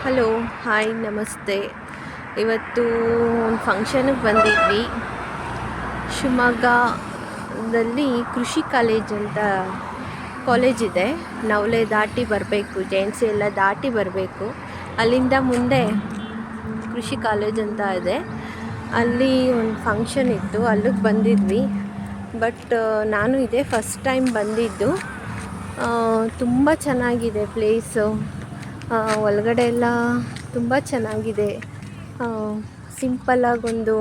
Hello, hi, ನಮಸ್ತೆ. ಇವತ್ತು ಒಂದು ಫಂಕ್ಷನ್ಗೆ ಬಂದಿದ್ವಿ. ಶಿವಮೊಗ್ಗದಲ್ಲಿ ಕೃಷಿ ಕಾಲೇಜ್ ಅಂತ ಕಾಲೇಜಿದೆ. ನವಲೆ ದಾಟಿ ಬರಬೇಕು, ಜೆಂಟ್ಸ್ ಎಲ್ಲ ದಾಟಿ ಬರಬೇಕು. ಅಲ್ಲಿಂದ ಮುಂದೆ ಕೃಷಿ ಕಾಲೇಜ್ ಅಂತ ಇದೆ. ಅಲ್ಲಿ ಒಂದು ಫಂಕ್ಷನ್ ಇತ್ತು, ಅಲ್ಲಿಗೆ ಬಂದಿದ್ವಿ. ಬಟ್ ನಾನು ಇದೇ ಫಸ್ಟ್ ಟೈಮ್ ಬಂದಿದ್ದು. ತುಂಬ ಚೆನ್ನಾಗಿದೆ ಪ್ಲೇಸು. ಒಳಗಡೆ ಎಲ್ಲ ತುಂಬ ಚೆನ್ನಾಗಿದೆ. ಸಿಂಪಲ್ಲಾಗೊಂದು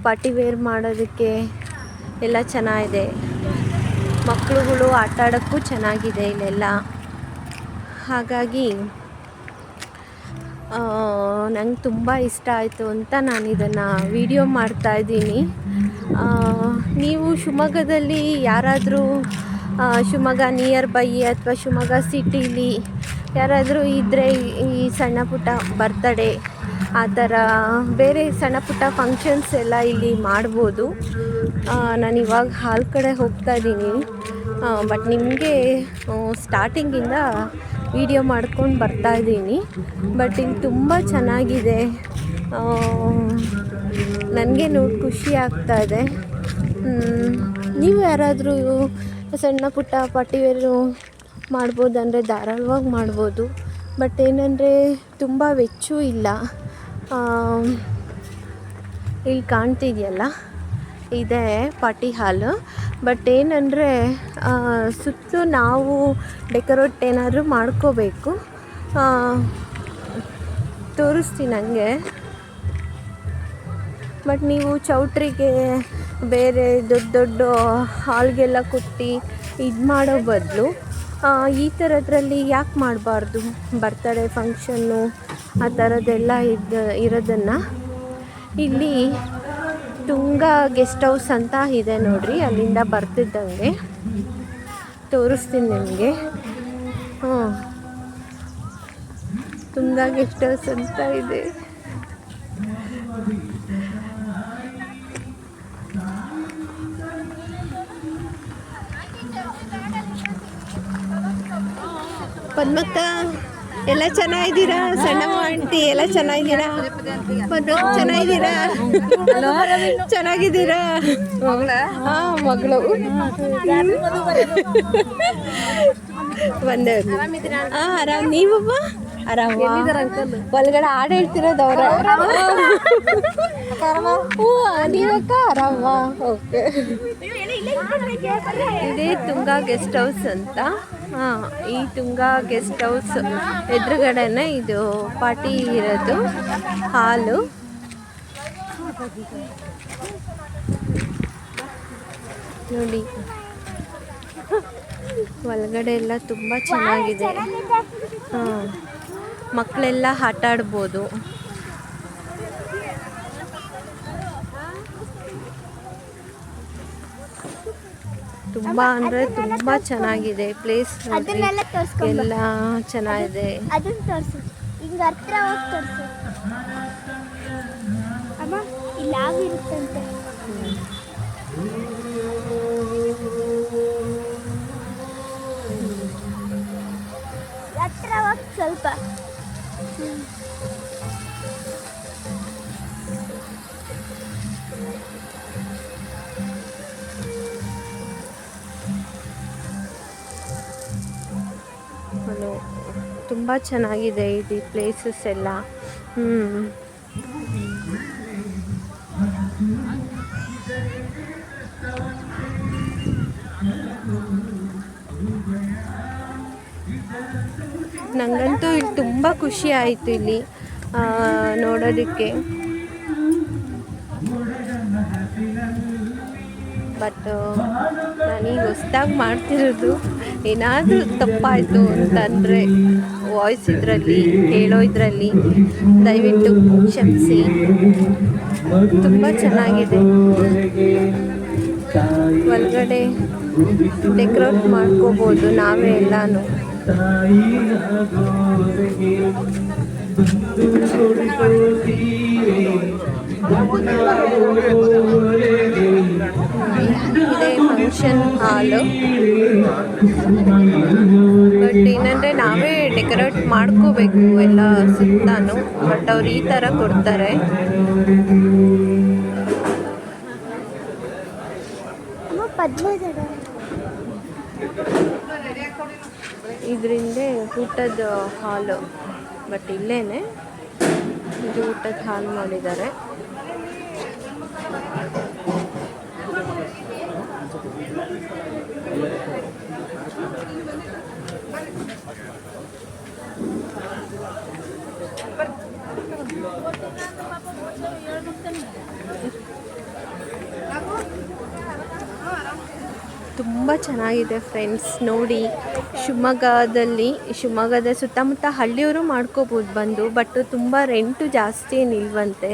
ಪಾರ್ಟಿ ವೇರ್ ಮಾಡೋದಕ್ಕೆ ಎಲ್ಲ ಚೆನ್ನಾಗಿದೆ. ಮಕ್ಕಳುಗಳು ಆಟ ಆಡೋಕ್ಕೂ ಚೆನ್ನಾಗಿದೆ ಇಲ್ಲೆಲ್ಲ. ಹಾಗಾಗಿ ನಂಗೆ ತುಂಬ ಇಷ್ಟ ಆಯಿತು ಅಂತ ನಾನು ಇದನ್ನು ವಿಡಿಯೋ ಮಾಡ್ತಾಯಿದ್ದೀನಿ. ನೀವು ಶಿವಮೊಗ್ಗದಲ್ಲಿ ಯಾರಾದರೂ ಶಿವಮೊಗ್ಗ ನಿಯರ್ ಬೈ ಅಥವಾ ಶಿವಮೊಗ್ಗ ಸಿಟೀಲಿ ಯಾರಾದರೂ ಇದ್ದರೆ ಈ ಸಣ್ಣ ಪುಟ್ಟ ಬರ್ತಡೇ ಆ ಥರ ಬೇರೆ ಸಣ್ಣ ಪುಟ್ಟ ಫಂಕ್ಷನ್ಸ್ ಎಲ್ಲ ಇಲ್ಲಿ ಮಾಡ್ಬೋದು. ನಾನು ಇವಾಗ ಹಾಲ್ ಕಡೆ ಹೋಗ್ತಾ ಇದ್ದೀನಿ. ಬಟ್ ನಿಮಗೆ ಸ್ಟಾರ್ಟಿಂಗಿಂದ ವಿಡಿಯೋ ಮಾಡ್ಕೊಂಡು ಬರ್ತಾಯಿದ್ದೀನಿ. ಬಟ್ ಇಲ್ಲಿ ತುಂಬ ಚೆನ್ನಾಗಿದೆ. ನನಗೆ ನೋಡಿ ಖುಷಿ ಆಗ್ತಾಯಿದೆ. ನೀವು ಯಾರಾದರೂ ಸಣ್ಣ ಪುಟ್ಟ ಪಾರ್ಟಿವೇರು ಮಾಡ್ಬೋದಂದರೆ ಧಾರಾಳವಾಗಿ ಮಾಡ್ಬೋದು. ಬಟ್ ಏನಂದರೆ ತುಂಬ ವೆಚ್ಚವೂ ಇಲ್ಲ. ಇಲ್ಲಿ ಕಾಣ್ತಿದೆಯಲ್ಲ, ಇದೇ ಪಾರ್ಟಿ ಹಾಲು. ಬಟ್ ಏನಂದರೆ ಸುತ್ತಲೂ ನಾವು ಡೆಕೋರೇಟ್ ಏನಾದರೂ ಮಾಡ್ಕೋಬೇಕು. ತೋರಿಸ್ತೀನಿ ನನಗೆ. ಬಟ್ ನೀವು ಚೌಟ್ರಿಗೆ ಬೇರೆ ದೊಡ್ಡ ದೊಡ್ಡ ಹಾಲ್ಗೆಲ್ಲ ಕೊಟ್ಟು ಇದು ಮಾಡೋ ಬದಲು ಈ ಥರದ್ರಲ್ಲಿ ಯಾಕೆ ಮಾಡಬಾರ್ದು? ಬರ್ತಡೇ ಫಂಕ್ಷನ್ನು ಆ ಥರದ್ದೆಲ್ಲ ಇರೋದನ್ನು ಇಲ್ಲಿ ತುಂಗ ಗೆಸ್ಟ್ ಹೌಸ್ ಅಂತ ಇದೆ ನೋಡಿರಿ. ಅಲ್ಲಿಂದ ಬರ್ತಿದ್ದಂಗೆ ತೋರಿಸ್ತೀನಿ ನಿಮಗೆ. ತುಂಗ ಗೆಸ್ಟ್ ಹೌಸ್ ಅಂತ ಇದೆ. ಪದ್ಮಕ್ಕ ಎಲ್ಲ ಚೆನ್ನಾಗಿದ್ದೀರಾ? ಸಣ್ಣಮ್ಮ ಆಂಟಿ ಎಲ್ಲ ಚೆನ್ನಾಗಿದ್ದೀರಾ? ಚೆನ್ನಾಗಿದ್ದೀರಾ? ಚೆನ್ನಾಗಿದ್ದೀರಾ? ಹಾಂ, ಮಗಳು ಬಂದವ್ರು. ಹಾಂ, ಆರಾಮ್. ನೀವಪ್ಪ ಆರಾಮ? ಒಳಗಡೆ ಹಾಡು ಹೇಳ್ತಿರೋದು ಅವ್ರ. ಹ್ಞೂ, ನೀವಕ್ಕ ಆರಾಮ? ಓಕೆ. ಇದೇ ತುಂಗ ಗೆಸ್ಟ್ ಹೌಸ್ ಅಂತ. ಈ ತುಂಗ ಗೆಸ್ಟ್ ಹೌಸ್ ಎದುರುಗಡೆನೆ ಇದು ಪಾರ್ಟಿ ಇರೋದು ಹಾಲು. ನೋಡಿ, ಒಳಗಡೆ ಎಲ್ಲ ತುಂಬ ಚೆನ್ನಾಗಿದೆ. ಮಕ್ಕಳೆಲ್ಲ ಆಟ ಆಡ್ಬೋದು. ತುಂಬ ಅಂದರೆ ತುಂಬ ಚೆನ್ನಾಗಿದೆ ಪ್ಲೇಸ್. ಎಲ್ಲ ಚೆನ್ನಾಗಿದೆ. ಸ್ವಲ್ಪ ತುಂಬ ಚೆನ್ನಾಗಿದೆ ಇದು ಪ್ಲೇಸಸ್ ಎಲ್ಲ. ನನಗಂತೂ ಇಲ್ಲಿ ತುಂಬ ಖುಷಿ ಆಯಿತು ಇಲ್ಲಿ ನೋಡೋದಕ್ಕೆ. ಬಟ್ ನಾನೀಗ ಹೊಸ್ದಾಗಿ ಮಾಡ್ತಿರೋದು. ಏನಾದರೂ ತಪ್ಪಾಯಿತು ಅಂತಂದರೆ ವಾಯ್ಸ್ ಇದರಲ್ಲಿ ಹೇಳೋ ಇದರಲ್ಲಿ ದಯವಿಟ್ಟು ಕ್ಷಮಿಸಿ. ತುಂಬ ಚೆನ್ನಾಗಿದೆ. ಒಳಗಡೆ ಡೆಕೋರೇಟ್ ಮಾಡ್ಕೋಬೋದು ನಾವೇ ಎಲ್ಲನೂ. ಇದೇ ಫಂಕ್ಷನ್ ಹಾಲು. ಬಟ್ ಏನಂದರೆ ನಾವೇ ಡೆಕೋರೇಟ್ ಮಾಡ್ಕೋಬೇಕು ಎಲ್ಲ ಸುತ್ತಾನು. ಬಟ್ ಅವ್ರು ಈ ಥರ ಕೊಡ್ತಾರೆ. ಇದರಿಂದ ಊಟದ ಹಾಲು, ಬಟ್ ಇಲ್ಲೇನೆ ಇದು ಊಟದ ಹಾಲ್ ಮಾಡಿದ್ದಾರೆ. ತುಂಬ ಚೆನ್ನಾಗಿದೆ ಫ್ರೆಂಡ್ಸ್, ನೋಡಿ. ಶಿವಮೊಗ್ಗದ ಸುತ್ತಮುತ್ತ ಹಳ್ಳಿಯವರು ಮಾಡ್ಕೋಬೋದು ಬಂದು, ಬಟ್ ತುಂಬ ರೆಂಟು ಜಾಸ್ತಿ ಏನಿಲ್ವಂತೆ.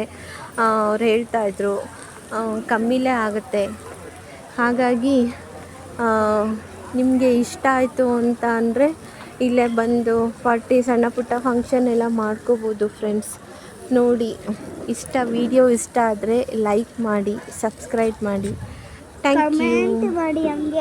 ಅವ್ರು ಹೇಳ್ತಾಯಿದ್ರು ಕಮ್ಮಿಲೇ ಆಗುತ್ತೆ. ಹಾಗಾಗಿ ನಿಮಗೆ ಇಷ್ಟ ಆಯಿತು ಅಂತ ಅಂದರೆ ಇಲ್ಲೇ ಬಂದು ಪಾರ್ಟಿ, ಸಣ್ಣ ಪುಟ್ಟ ಫಂಕ್ಷನ್ ಎಲ್ಲ ಮಾಡ್ಕೋಬೋದು ಫ್ರೆಂಡ್ಸ್. ನೋಡಿ, ವಿಡಿಯೋ ಇಷ್ಟ ಆದರೆ ಲೈಕ್ ಮಾಡಿ, ಸಬ್ಸ್ಕ್ರೈಬ್ ಮಾಡಿ. Thank you.